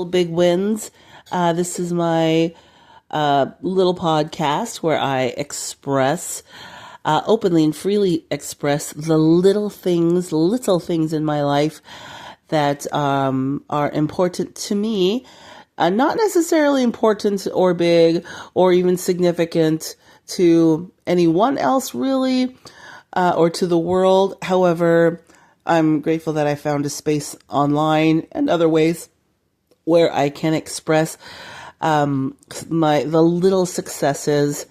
Big wins. This is my little podcast where I express openly and freely express the little things in my life that are important to me, not necessarily important or big or even significant to anyone else really, or to the world. However, I'm grateful that I found a space online and other ways where I can express the little successes.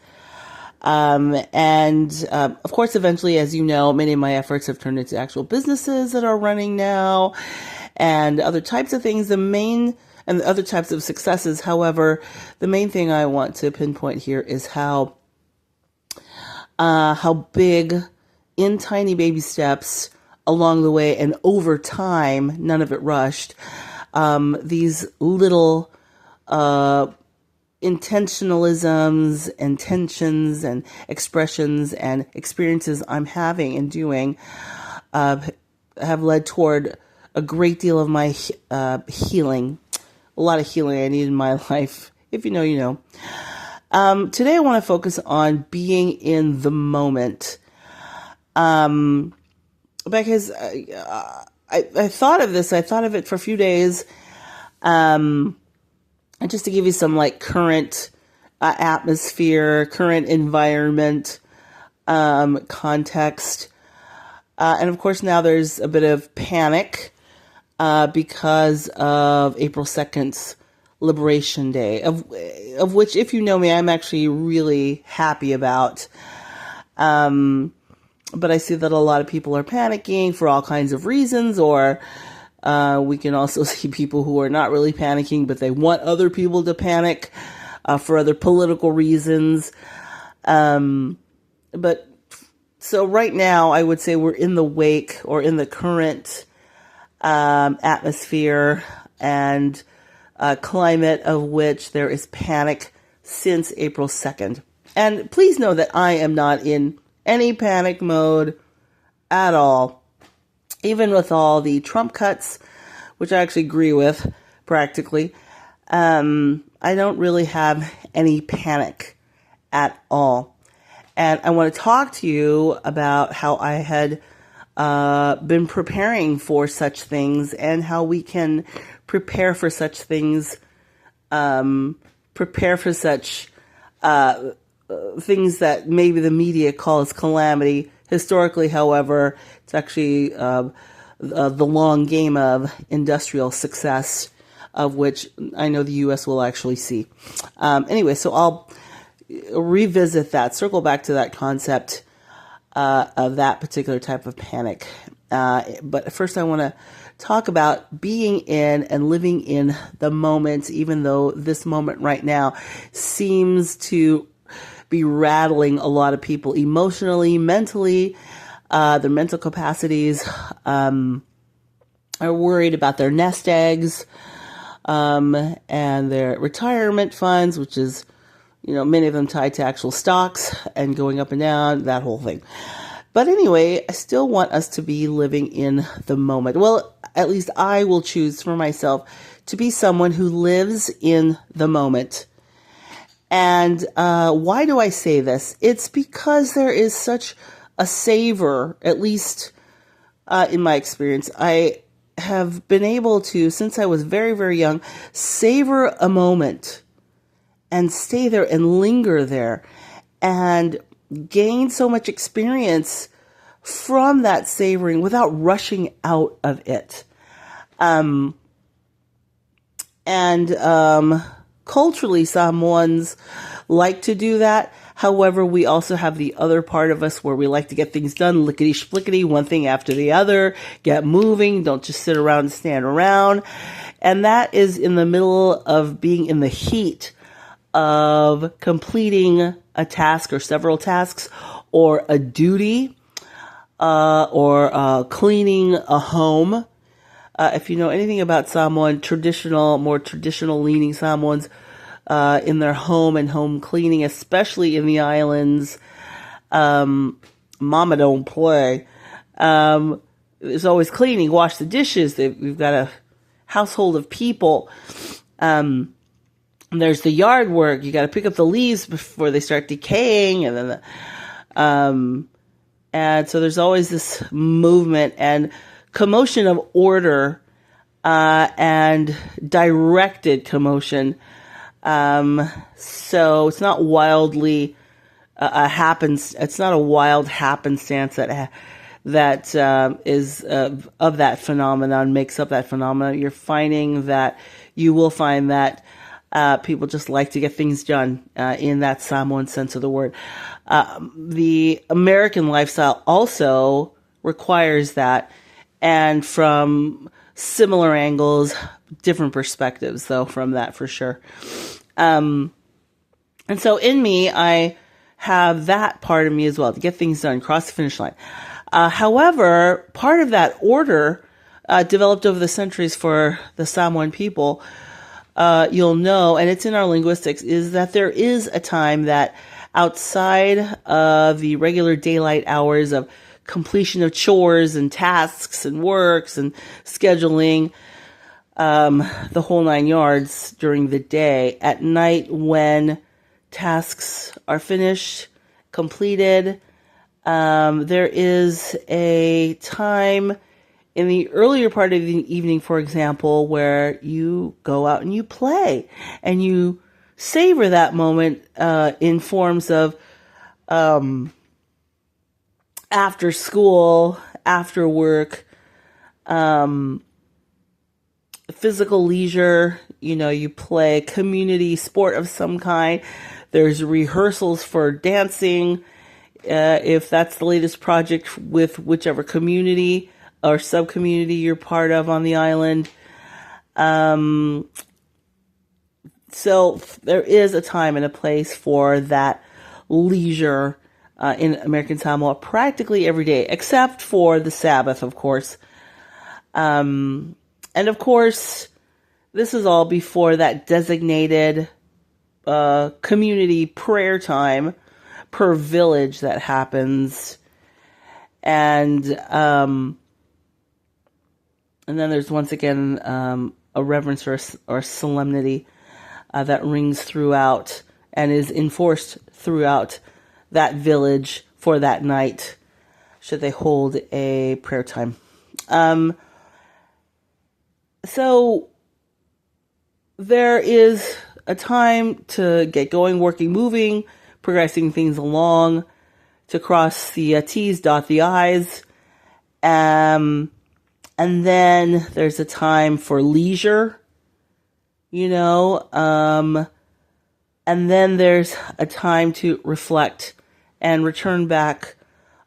Of course, eventually, as you know, many of my efforts have turned into actual businesses that are running now and other types of things. The other types of successes. However, the main thing I want to pinpoint here is how big, in tiny baby steps along the way and over time, none of it rushed, these little intentionalisms, intentions, and expressions and experiences I'm having and doing have led toward a great deal of my healing, a lot of healing I need in my life. If you know, you know. Today I want to focus on being in the moment, because I thought of this. I thought of it for a few days, and just to give you some current atmosphere, current environment, context, and of course now there's a bit of panic because of April 2nd's Liberation Day, of which, if you know me, I'm actually really happy about. But I see that a lot of people are panicking for all kinds of reasons, or we can also see people who are not really panicking, but they want other people to panic for other political reasons. But so right now, I would say we're in the wake or in the current atmosphere and climate of which there is panic since April 2nd. And please know that I am not in any panic mode at all. Even with all the Trump cuts, which I actually agree with practically, I don't really have any panic at all. And I want to talk to you about how I had been preparing for such things and how we can prepare for such things, prepare for such things that maybe the media calls calamity. Historically, however, it's actually the long game of industrial success, of which I know the U.S. will actually see. Anyway, so I'll revisit that, circle back to that concept of that particular type of panic. But first I want to talk about being in and living in the moment, even though this moment right now seems to be rattling a lot of people emotionally, mentally. Their mental capacities are worried about their nest eggs and their retirement funds, which is, many of them tied to actual stocks and going up and down, that whole thing. But anyway, I still want us to be living in the moment. Well, at least I will choose for myself to be someone who lives in the moment. And why do I say this? It's because there is such a savor, at least in my experience. I have been able to, since I was very, very young, savor a moment and stay there and linger there and gain so much experience from that savoring without rushing out of it. Culturally, Samoans like to do that. However, we also have the other part of us where we like to get things done, lickety-splickety, one thing after the other, get moving, don't just sit around and stand around. And that is in the middle of being in the heat of completing a task or several tasks or a duty or cleaning a home. If you know anything about Samoan, more traditional leaning Samoans, in their home and home cleaning, especially in the islands, mama don't play. There's always cleaning, wash the dishes. We've got a household of people There's the yard work. You got to pick up the leaves before they start decaying, and then and so there's always this movement and commotion of order and directed commotion. So it's not wildly it's not a wild happenstance that is of that phenomenon, makes up that phenomenon. You're finding that you will find that people just like to get things done in that Samoan sense of the word. The American lifestyle also requires that, and from similar angles, different perspectives, though, from that for sure. And so in me, I have that part of me as well, to get things done, cross the finish line. However, part of that order developed over the centuries for the Samoan people, you'll know, and it's in our linguistics, is that there is a time that outside of the regular daylight hours of completion of chores and tasks and works and scheduling, the whole 9 yards during the day, at night when tasks are finished, completed, there is a time in the earlier part of the evening, for example, where you go out and you play and you savor that moment in forms of after school, after work, physical leisure. You play community sport of some kind. There's rehearsals for dancing, if that's the latest project with whichever community or sub-community you're part of on the island. So there is a time and a place for that leisure in American Samoa practically every day, except for the Sabbath, of course. And of course, this is all before that designated community prayer time per village that happens. And then there's once again a reverence or solemnity that rings throughout and is enforced throughout that village for that night, should they hold a prayer time. So there is a time to get going, working, moving, progressing things along, to cross the T's, dot the I's. And then there's a time for leisure, and then there's a time to reflect and return back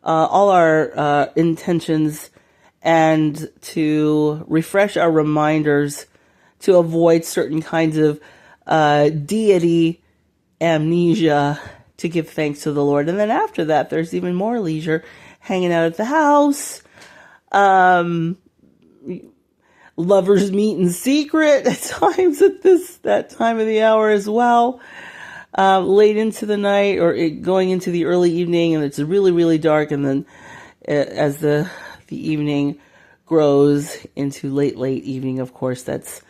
all our intentions and to refresh our reminders to avoid certain kinds of deity amnesia, to give thanks to the Lord. And then after that, there's even more leisure, hanging out at the house, lovers meet in secret at times at that time of the hour as well, late into the night or going into the early evening, and it's really, really dark. And then as the evening grows into late evening, of course, that's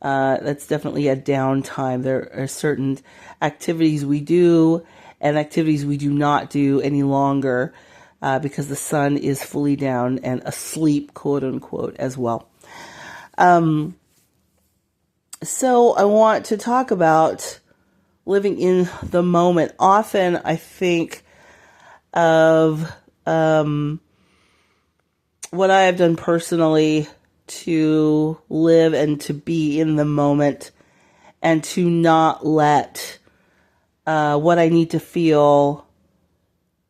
definitely a downtime. There are certain activities we do and activities we do not do any longer because the sun is fully down and asleep, quote unquote, as well. So I want to talk about living in the moment. Often I think of what I have done personally to live and to be in the moment and to not let what I need to feel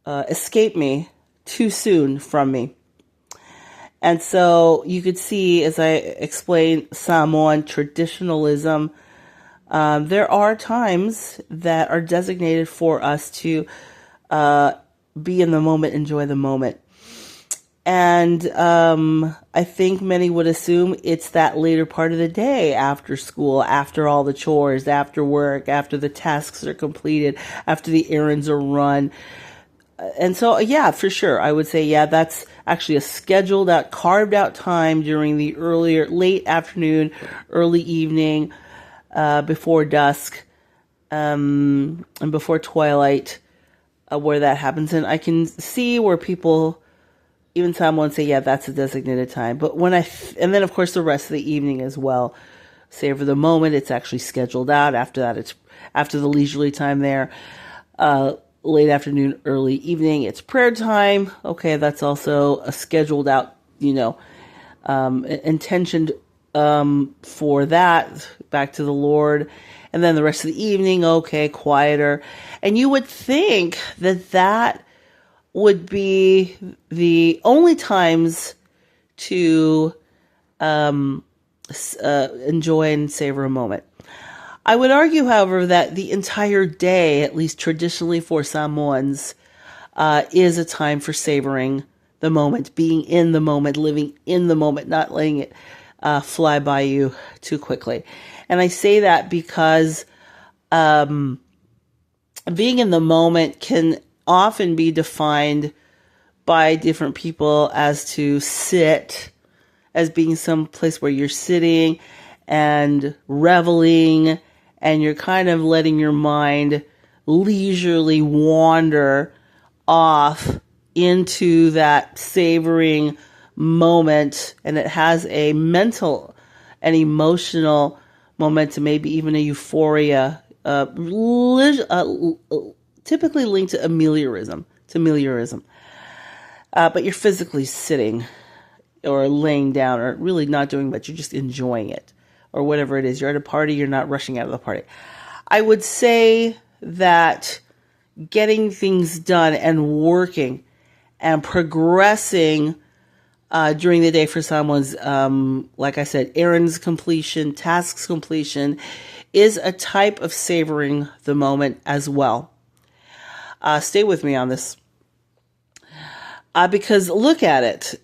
escape me too soon from me. And so you could see, as I explained Samoan traditionalism, there are times that are designated for us to be in the moment, enjoy the moment. And I think many would assume it's that later part of the day, after school, after all the chores, after work, after the tasks are completed, after the errands are run. And so, yeah, for sure, I would say, yeah, that's actually a scheduled out, carved out time during the late afternoon, early evening, before dusk, and before twilight, where that happens. And I can see where people, even someone say, yeah, that's a designated time. But and then of course the rest of the evening as well. Savor the moment. It's actually scheduled out. After that, it's after the leisurely time there. Late afternoon, early evening, it's prayer time. Okay, that's also a scheduled out, intentioned for that, back to the Lord. And then the rest of the evening, okay, quieter. And you would think that would be the only times to enjoy and savor a moment. I would argue, however, that the entire day, at least traditionally for Samoans, is a time for savoring the moment, being in the moment, living in the moment, not letting it fly by you too quickly. And I say that because being in the moment can often be defined by different people as to sit, as being some place where you're sitting and reveling, and you're kind of letting your mind leisurely wander off into that savoring moment. And it has a mental and emotional momentum, maybe even a euphoria, typically linked to ameliorism. But you're physically sitting or laying down or really not doing much. You're just enjoying it. Or whatever it is. You're at a party, you're not rushing out of the party. I would say that getting things done and working and progressing during the day for someone's, like I said, errands completion, tasks completion, is a type of savoring the moment as well. Stay with me on this. Because look at it.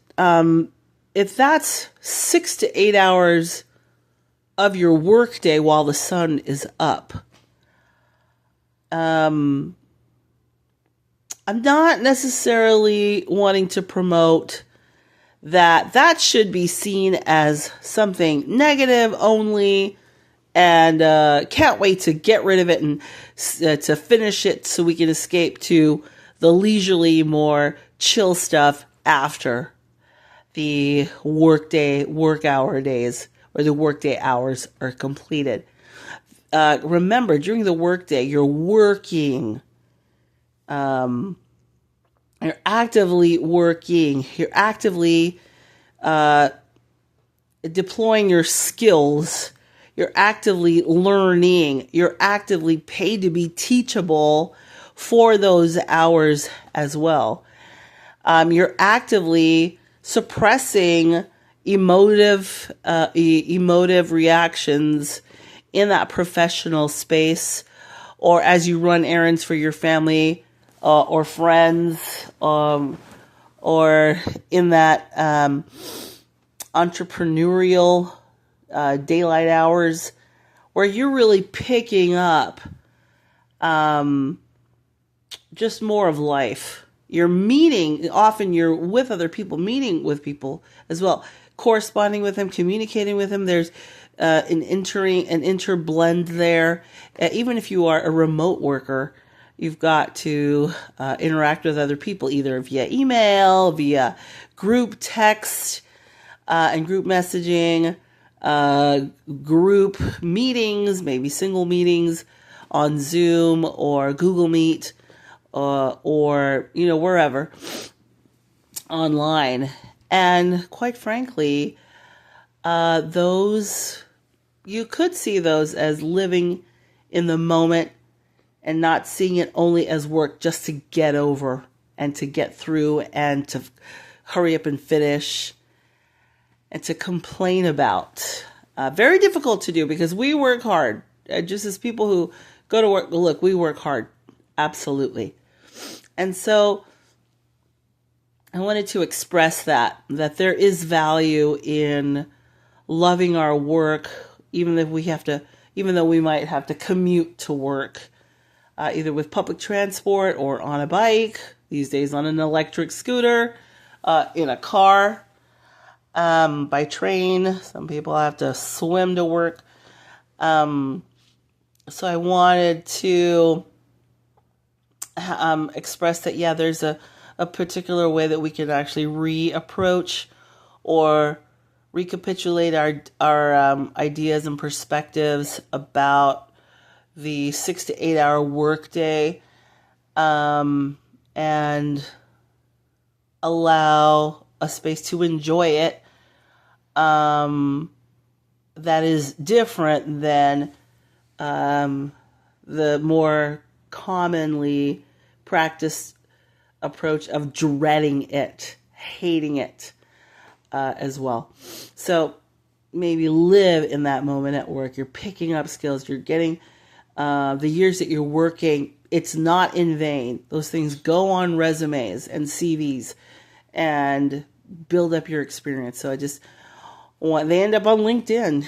If that's 6 to 8 hours of your workday while the sun is up. I'm not necessarily wanting to promote that should be seen as something negative only, and can't wait to get rid of it and to finish it so we can escape to the leisurely, more chill stuff after the work hour days, or the workday hours are completed. Remember, during the workday, you're working. You're actively working. You're actively deploying your skills. You're actively learning. You're actively paid to be teachable for those hours as well. You're actively suppressing emotive reactions in that professional space, or as you run errands for your family or friends, or in that entrepreneurial daylight hours where you're really picking up just more of life. You're meeting, often you're with other people, meeting with people as well, corresponding with them, communicating with them. There's an interblend there. Even if you are a remote worker, you've got to interact with other people, either via email, via group text, and group messaging, group meetings, maybe single meetings on Zoom or Google Meet, or wherever online. And quite frankly, you could see those as living in the moment and not seeing it only as work just to get over and to get through and to hurry up and finish and to complain about. Very difficult to do because we work hard. Just as people who go to work, look, we work hard. Absolutely. And so I wanted to express that there is value in loving our work, even though we might have to commute to work, either with public transport or on a bike, these days on an electric scooter, in a car, by train. Some people have to swim to work. So I wanted to express that, yeah, there's a particular way that we can actually reapproach or recapitulate our ideas and perspectives about the 6 to 8 hour workday, and allow a space to enjoy it, that is different than the more commonly practiced approach of dreading it, hating it, as well. So maybe live in that moment at work. You're picking up skills. You're getting the years that you're working. It's not in vain. Those things go on resumes and CVs and build up your experience. So they end up on LinkedIn,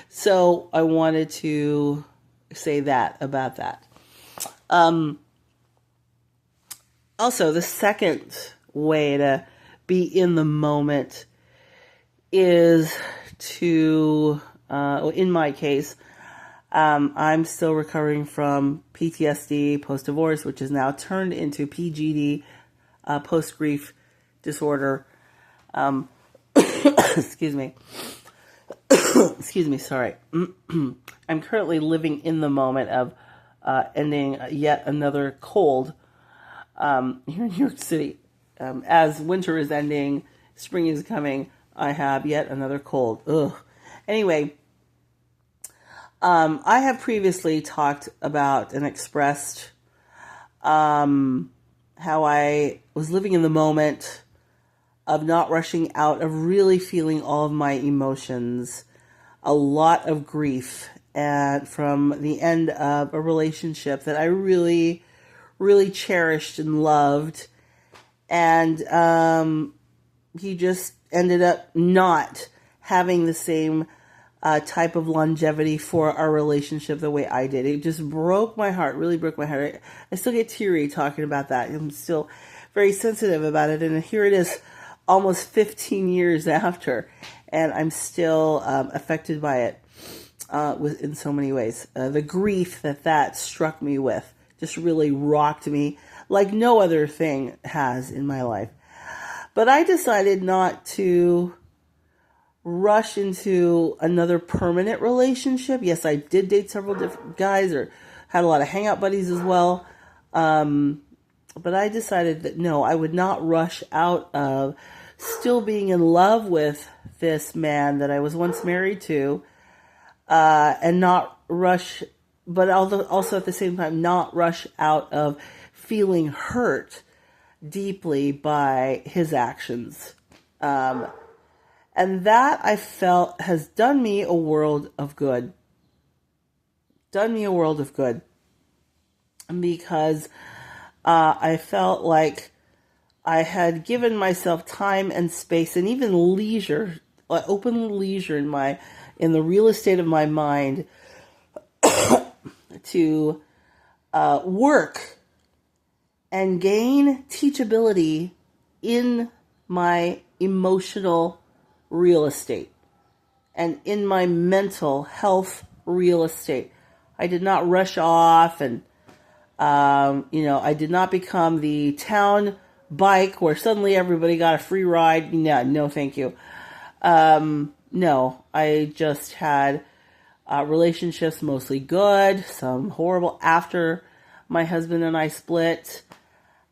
So I wanted to say that about that. Also, the second way to be in the moment is to, in my case, I'm still recovering from PTSD, post-divorce, which is now turned into PGD, post-grief disorder. Excuse me. Excuse me, sorry. I'm currently living in the moment of ending yet another cold here in New York City. As winter is ending, spring is coming, I have yet another cold. Ugh. Anyway, I have previously talked about and expressed how I was living in the moment of not rushing out, of really feeling all of my emotions, a lot of grief, and from the end of a relationship that I really, really cherished and loved. And he just ended up not having the same type of longevity for our relationship the way I did. It just broke my heart, really broke my heart. I still get teary talking about that. I'm still very sensitive about it. And here it is, almost 15 years after, and I'm still affected by it in so many ways. The grief that struck me with just really rocked me like no other thing has in my life. But I decided not to rush into another permanent relationship. Yes, I did date several different guys, or had a lot of hangout buddies as well. But I decided that no, I would not rush out of still being in love with this man that I was once married to, and not rush, but also at the same time not rush out of feeling hurt deeply by his actions. And that, I felt, has done me a world of good. Done me a world of good. Because I felt like I had given myself time and space and even leisure, open leisure in the real estate of my mind to work and gain teachability in my emotional real estate and in my mental health real estate. I did not rush off and, I did not become the town bike where suddenly everybody got a free ride. No, thank you. No, I just had relationships mostly good, some horrible after my husband and I split.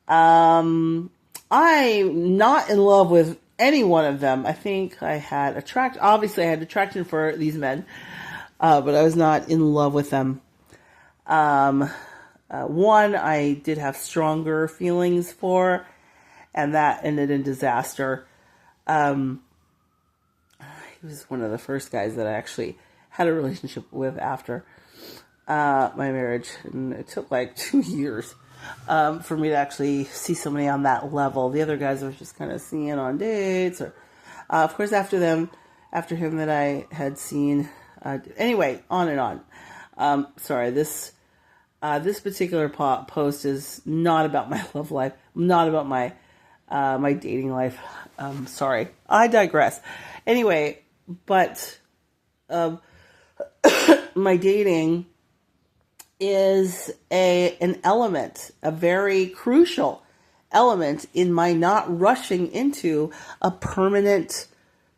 I'm not in love with any one of them. I think I had attraction for these men, but I was not in love with them. One I did have stronger feelings for, and that ended in disaster. He was one of the first guys that I actually had a relationship with after my marriage, and it took like 2 years for me to actually see somebody on that level. The other guys I was just kind of seeing on dates, or of course after him that I had seen. Anyway, on and on. Sorry, this particular post is not about my love life, not about my dating life. Sorry, I digress. Anyway, but my dating is an element, a very crucial element in my not rushing into a permanent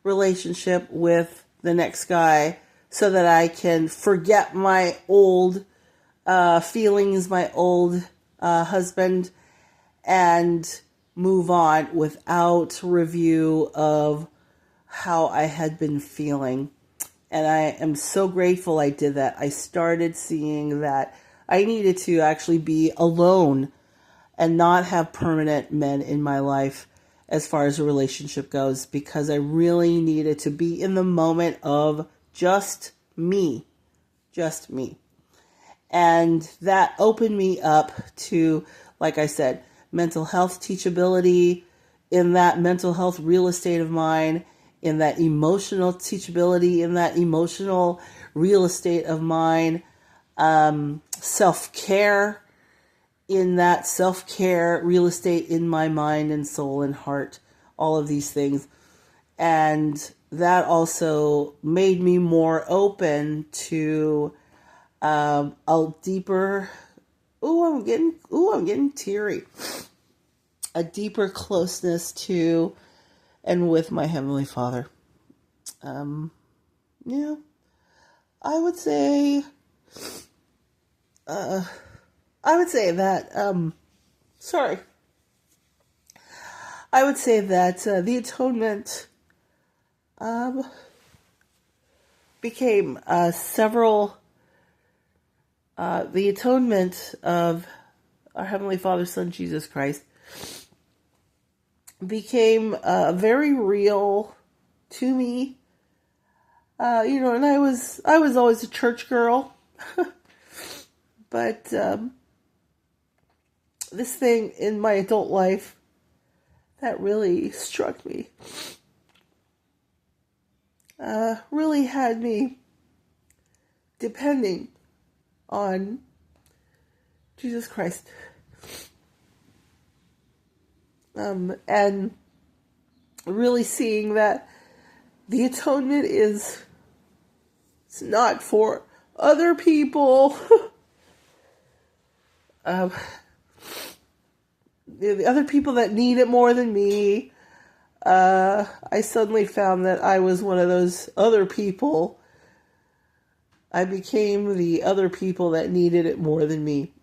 relationship with the next guy so that I can forget my old feelings, my old husband, and move on without review of how I had been feeling. And I am so grateful I did that. I started seeing that I needed to actually be alone and not have permanent men in my life as far as a relationship goes, because I really needed to be in the moment of just me. Just me. And that opened me up to, like I said, mental health teachability, in that mental health real estate of mine, in that emotional teachability, in that emotional real estate of mine, self-care, in that self-care real estate in my mind and soul and heart, all of these things. And that also made me more open to a deeper, I'm getting teary, a deeper closeness to and with my Heavenly Father. Yeah, I would say that, I would say that the atonement became the atonement of our Heavenly Father, Son, Jesus Christ, became very real to me. And I was always a church girl, but this thing in my adult life that really struck me, really had me depending on Jesus Christ. And really seeing that the atonement it's not for other people. The other people that need it more than me. I suddenly found that I was one of those other people. I became the other people that needed it more than me.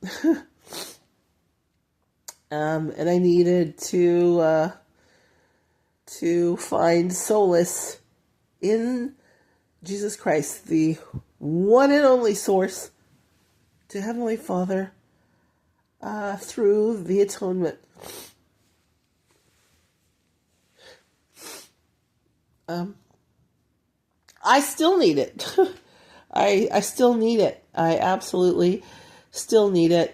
And I needed to find solace in Jesus Christ, the one and only source to Heavenly Father, through the atonement. I still need it. I still need it. I absolutely still need it.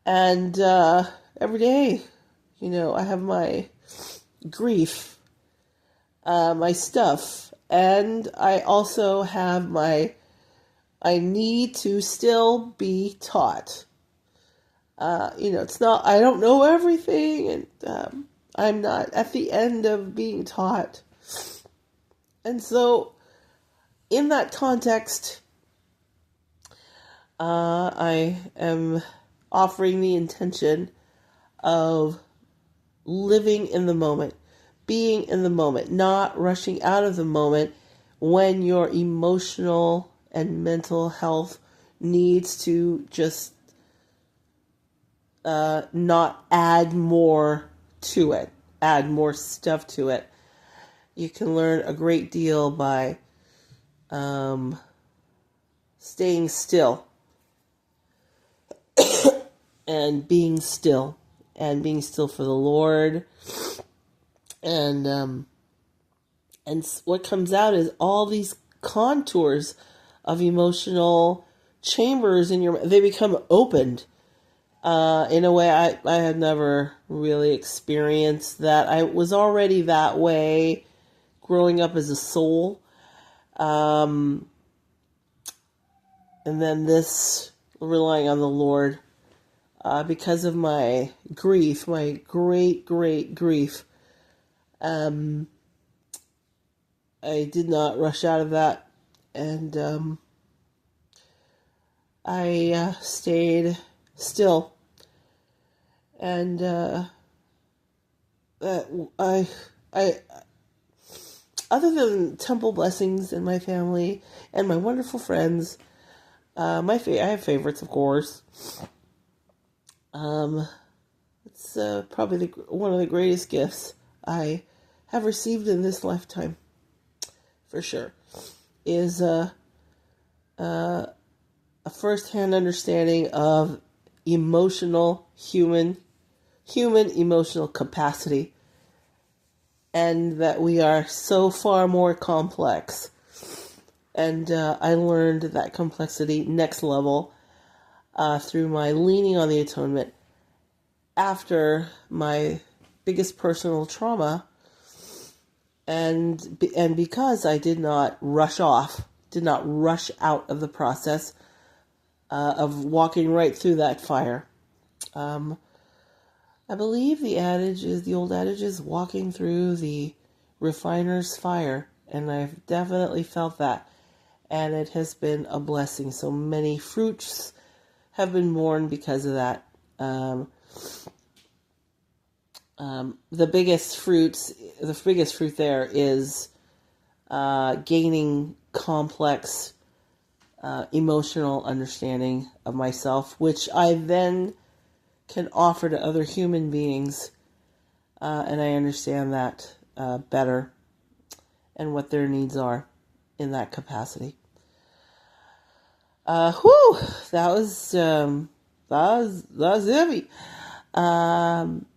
And every day, I have my grief, my stuff, and I also have I need to still be taught. It's not, I don't know everything, and I'm not at the end of being taught. And so, in that context, I am offering the intention of living in the moment, being in the moment, not rushing out of the moment when your emotional and mental health needs to just not add more to it, add more stuff to it. You can learn a great deal by staying still and being still for the Lord. And what comes out is all these contours of emotional chambers in they become opened in a way I had never really experienced that. I was already that way growing up as a soul. And then this relying on the Lord, because of my grief, my great grief. I did not rush out of that. And I stayed still. And I, I, other than temple blessings in my family and my wonderful friends, I have favorites, of course. It's probably one of the greatest gifts I have received in this lifetime, for sure, is a first-hand understanding of human emotional capacity, and that we are so far more complex. And I learned that complexity next level through my leaning on the atonement after my biggest personal trauma, and because I did not rush out of the process of walking right through that fire. I believe the old adage is walking through the refiner's fire, and I've definitely felt that, and it has been a blessing. So many fruits have been born because of that. The biggest fruit there is gaining complex emotional understanding of myself, which I then can offer to other human beings, and I understand that better and what their needs are in that capacity. That was heavy.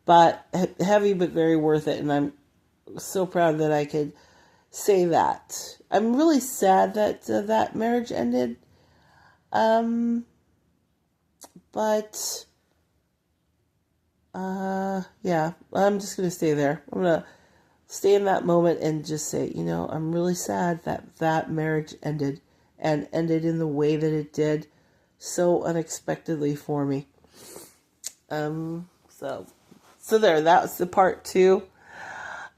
But heavy, but very worth it. And I'm so proud that I could say that. I'm really sad that that marriage ended. But yeah, I'm just going to stay there. I'm going to stay in that moment and just say, I'm really sad that that marriage ended, and ended in the way that it did, so unexpectedly for me. So there, that was the part 2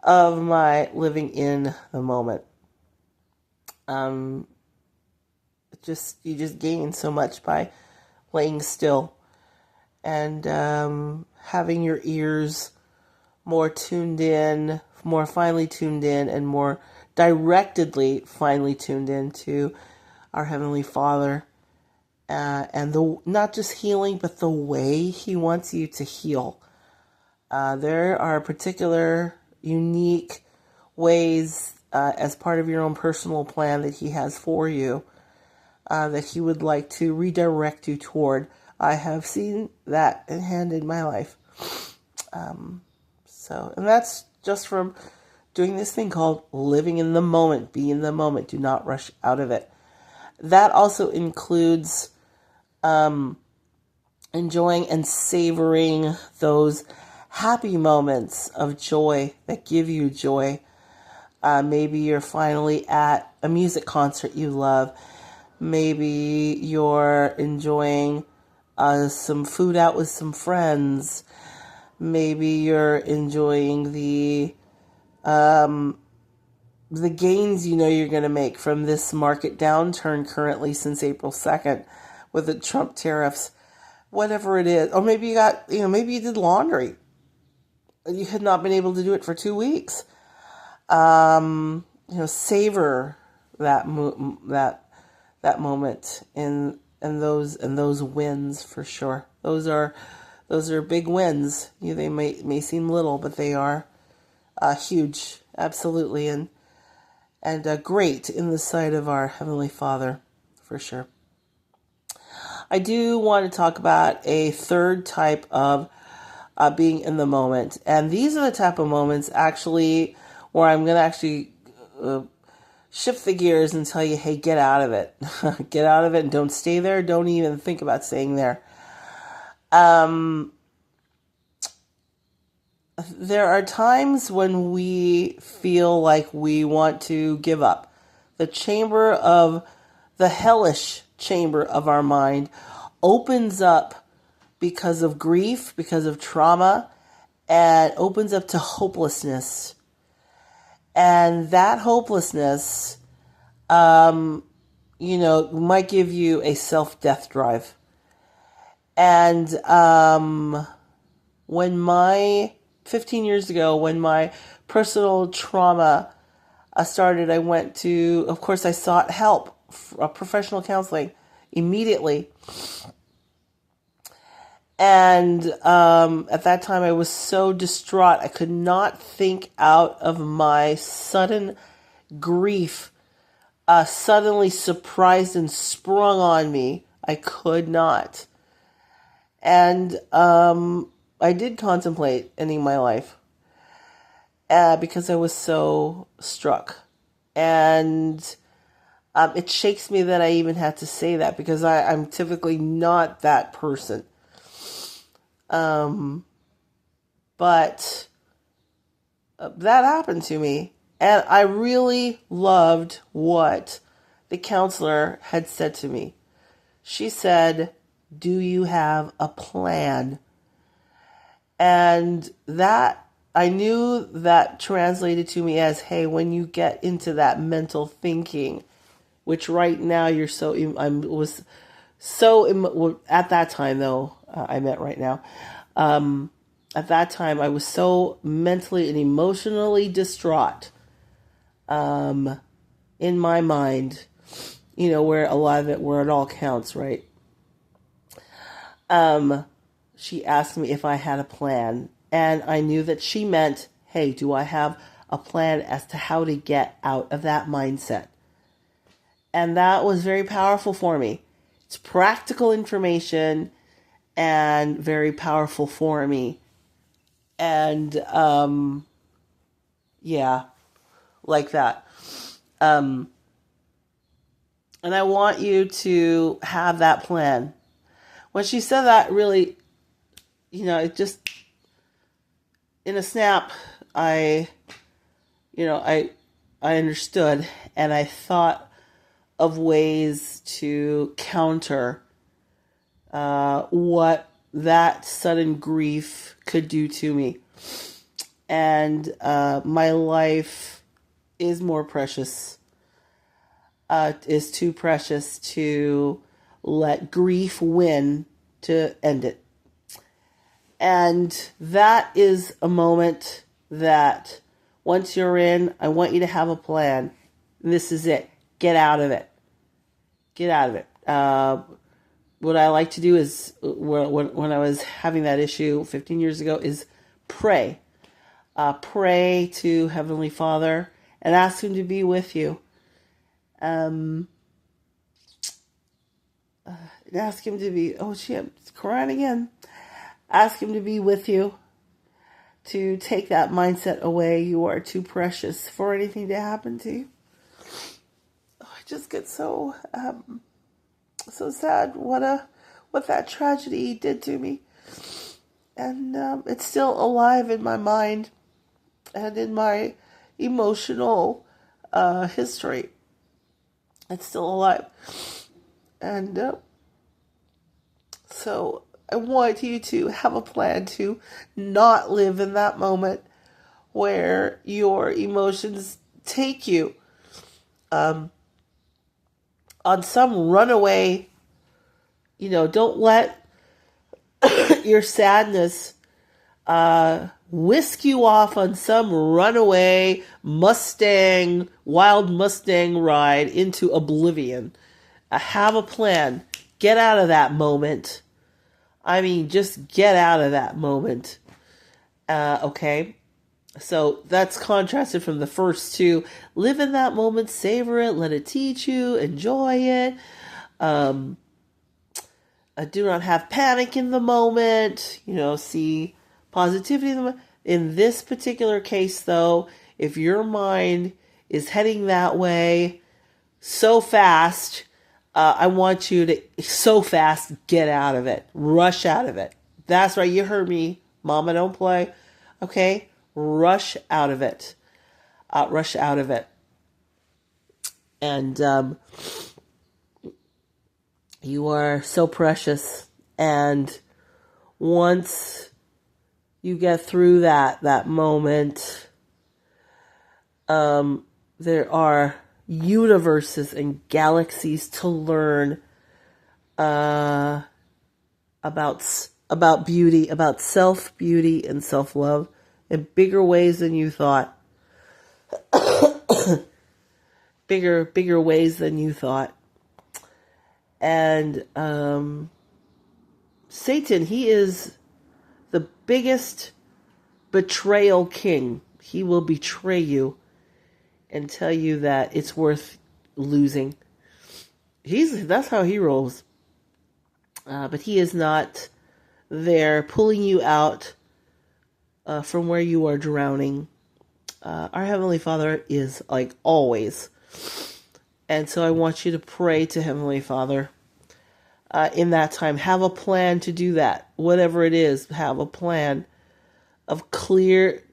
of my living in the moment. You just gain so much by laying still and having your ears more tuned in, more finely tuned in, and more directedly finely tuned in to our Heavenly Father, and not just healing, but the way He wants you to heal. There are particular, unique ways as part of your own personal plan that He has for you, that He would like to redirect you toward. I have seen that in hand in my life. And that's just from doing this thing called living in the moment. Be in the moment. Do not rush out of it. That also includes enjoying and savoring those happy moments of joy that give you joy. Maybe you're finally at a music concert you love. Maybe you're enjoying some food out with some friends. Maybe you're enjoying the gains you're going to make from this market downturn currently since April 2nd with the Trump tariffs. Whatever it is. Or maybe maybe you did laundry. You had not been able to do it for 2 weeks. Savor that moment and those wins for sure. Those are big wins. They may seem little, but they are huge, absolutely, and great in the sight of our Heavenly Father, for sure. I do want to talk about a third type of being in the moment, and these are the type of moments actually where I'm going to actually shift the gears and tell you, hey, get out of it. Get out of it and don't stay there. Don't even think about staying there. There are times when we feel like we want to give up. The hellish chamber of our mind opens up because of grief, because of trauma, and opens up to hopelessness. And that hopelessness might give you a self-death drive. And when 15 years ago, when my personal trauma started, of course, I sought help, professional counseling immediately. And at that time, I was so distraught. I could not think out of my sudden grief, suddenly surprised and sprung on me. I could not. And I did contemplate ending my life because I was so struck. And it shakes me that I even had to say that, because I'm typically not that person. But that happened to me. And I really loved what the counselor had said to me. She said, "Do you have a plan?" And that, I knew that translated to me as, hey, when you get into that mental thinking, which right now at that time though, I meant right now, at that time I was so mentally and emotionally distraught, in my mind, where a lot of it, where it all counts, right? She asked me if I had a plan, and I knew that she meant, hey, do I have a plan as to how to get out of that mindset? And that was very powerful for me. It's practical information and very powerful for me. And, yeah, like that. And I want you to have that plan. When she said that, really, it just, in a snap, I understood, and I thought of ways to counter what that sudden grief could do to me. And my life is more precious, is too precious to let grief win to end it. And that is a moment that once you're in, I want you to have a plan. This is it. Get out of it. Get out of it. What I like to do is, when I was having that issue 15 years ago, is pray. Pray to Heavenly Father and ask Him to be with you. And ask Him to be, oh shit, I'm crying again. Ask Him to be with you, to take that mindset away. You are too precious for anything to happen to you. Oh, I just get so sad what that tragedy did to me. And it's still alive in my mind and in my emotional history. It's still alive. And so I want you to have a plan to not live in that moment where your emotions take you on some runaway, don't let your sadness whisk you off on some runaway wild Mustang ride into oblivion. Have a plan. Get out of that moment. I mean, just get out of that moment. Okay? So that's contrasted from the first two. Live in that moment, savor it, let it teach you, enjoy it. Do not have panic in the moment. See positivity in the moment. In this particular case, though, if your mind is heading that way so fast, I want you to so fast get out of it. Rush out of it. That's right. You heard me. Mama, don't play. Okay? Rush out of it. Rush out of it. And you are so precious. And once you get through that moment, there are universes and galaxies to learn about beauty, about self-beauty and self-love in bigger ways than you thought. bigger ways than you thought. And Satan, he is the biggest betrayal king. He will betray you and tell you that it's worth losing. That's how he rolls. But he is not there pulling you out from where you are drowning. Our Heavenly Father is like always. And so I want you to pray to Heavenly Father in that time. Have a plan to do that. Whatever it is, have a plan of clarity.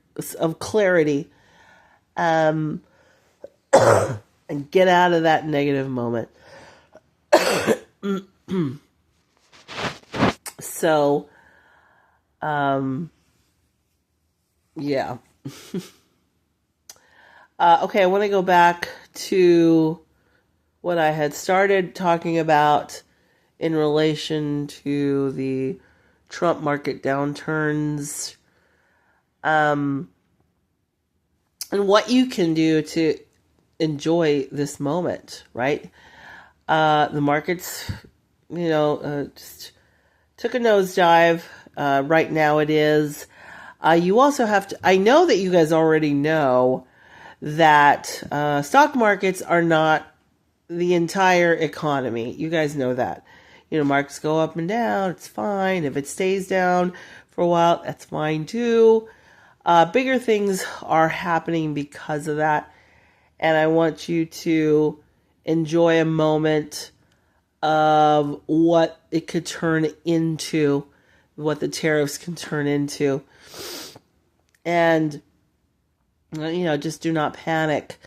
And get out of that negative moment. So, yeah. Okay, I want to go back to what I had started talking about in relation to the Trump market downturns, and what you can do to enjoy this moment, right? The markets, just took a nosedive. Right now it is. You also have to, I know that you guys already know that stock markets are not the entire economy. You guys know that. Markets go up and down. It's fine. If it stays down for a while, that's fine too. Bigger things are happening because of that. And I want you to enjoy a moment of what it could turn into, what the tariffs can turn into. And, just do not panic.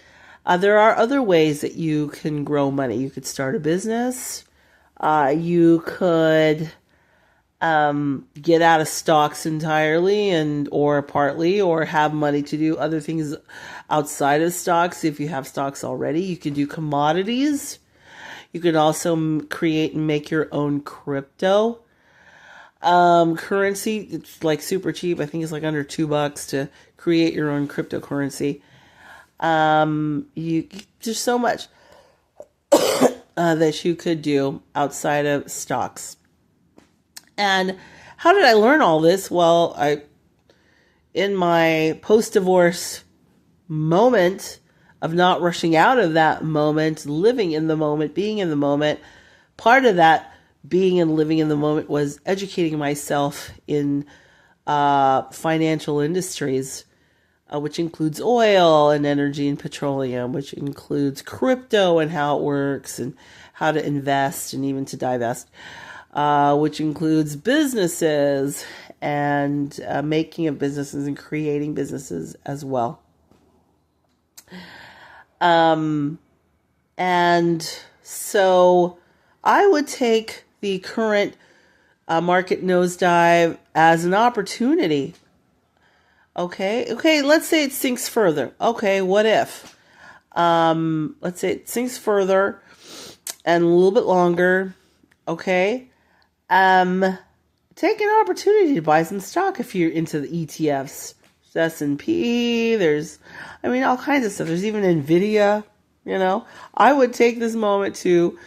There are other ways that you can grow money. You could start a business. You could get out of stocks entirely or partly, or have money to do other things outside of stocks. If you have stocks already, you can do commodities. You can also create and make your own crypto currency. It's like super cheap. I think it's like under $2 to create your own cryptocurrency. There's so much that you could do outside of stocks. And how did I learn all this? Well, in my post-divorce moment of not rushing out of that moment, living in the moment, being in the moment, part of that being and living in the moment was educating myself in financial industries, which includes oil and energy and petroleum, which includes crypto and how it works and how to invest and even to divest, which includes businesses and making of businesses and creating businesses as well. And so I would take the current market nosedive as an opportunity. Okay, let's say it sinks further. Okay, what if? Let's say it sinks further and a little bit longer. Okay. Take an opportunity to buy some stock if you're into the ETFs. There's S&P, there's all kinds of stuff. There's even NVIDIA, I would take this moment to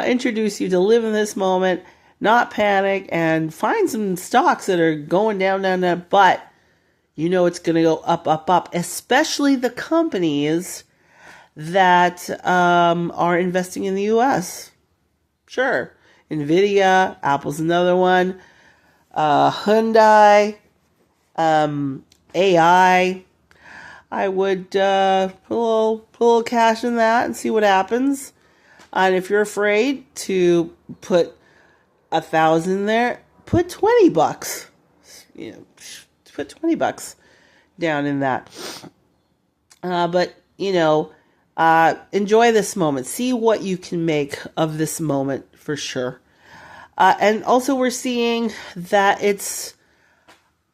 introduce you to live in this moment, not panic, and find some stocks that are going down, but it's going to go up, up, up, especially the companies that are investing in the U.S. Sure. NVIDIA, Apple's another one, Hyundai, AI. I would put a little cash in that and see what happens. And if you're afraid to put 1,000 there, put $20. Put $20 down in that. But enjoy this moment. See what you can make of this moment for sure. And also we're seeing that it's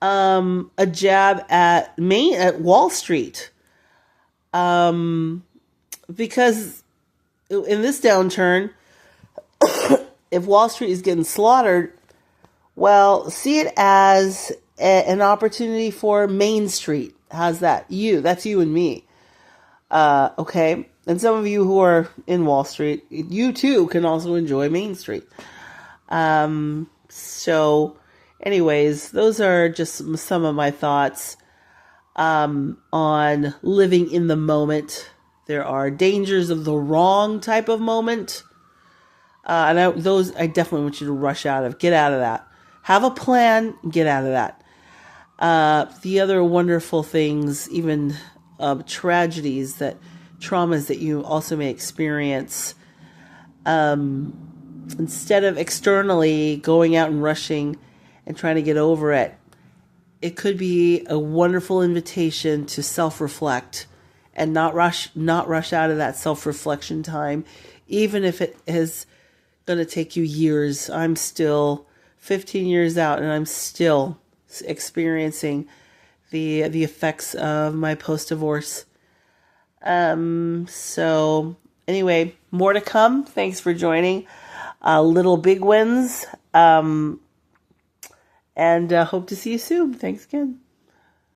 a jab at Wall Street. because in this downturn, if Wall Street is getting slaughtered, well, see it as an opportunity for Main Street. How's that? That's you and me. Okay. And some of you who are in Wall Street, you too can also enjoy Main Street. So anyways, those are just some of my thoughts, on living in the moment. There are dangers of the wrong type of moment. And I definitely want you to rush out of. Get out of that. Have a plan. Get out of that. The other wonderful things, even traumas that you also may experience, instead of externally going out and rushing and trying to get over it, it could be a wonderful invitation to self-reflect and not rush out of that self-reflection time, even if it is going to take you years. I'm still 15 years out, and I'm still experiencing the effects of my post-divorce. So anyway, more to come. Thanks for joining. Little big wins. And hope to see you soon. Thanks again.